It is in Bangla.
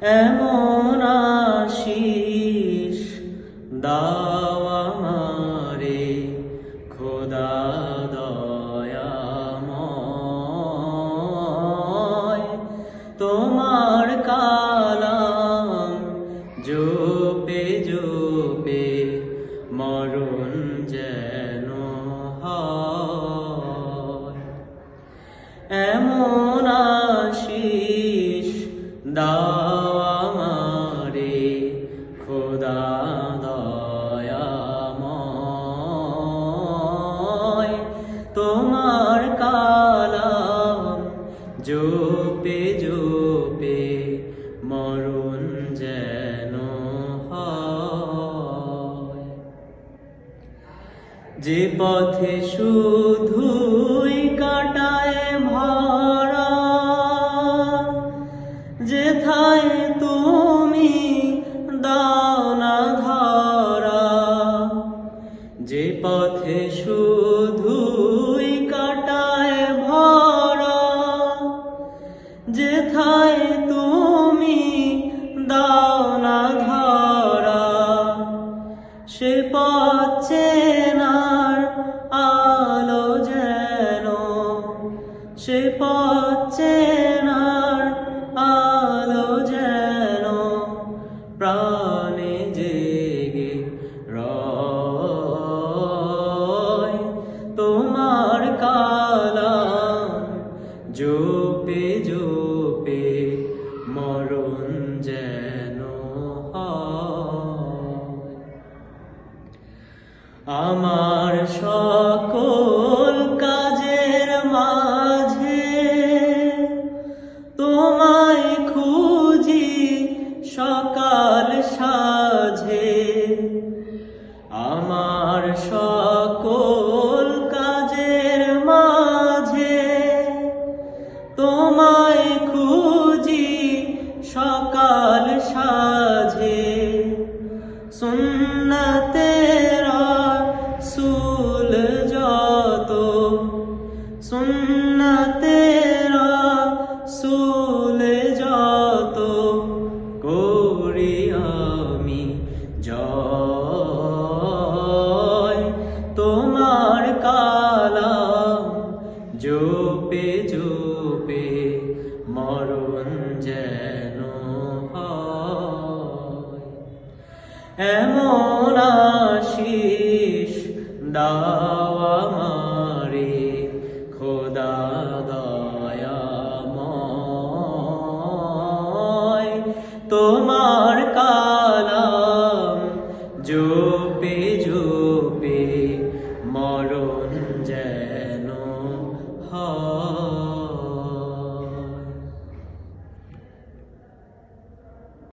এমন আশিস দাও আমারে খোদা দয়াময়, তোমার কালাম জপে জপে মরণ যেন হয়। এমন আশিস দাও আমারে খোদা দয়াময়, তোমার কালাম জপে জপে মরণ যেন হয়। যে পথে শুধুই কাটায় ভরা, যেথায় তুমি দাও না ধরা, যে পথে শুধুই কাটায় ভরা, যেথায় তুমি দাও না ধরা, সে পথ চেনার আলো যেন, সে পথ চেনার আলো যেন প্রাণে জেগে রয়। তোমার কালাম জপে জপে মরণ যেন হয়। আমার সকল কাজের মাঝে তোমায় খুঁজি সকাল সাঁঝে, আমার সকল কাজের মাঝে তোমায় খুঁজি সকাল সাঁঝে। সুন্নতের রাসূল যত, সুন্নতের রাসূল যত করি আমি জয়। তোমার কালাম জপে জপে মরণ যেন হয়। এমন আশিস দাও আমারে খোদা দয়াময়, তোমার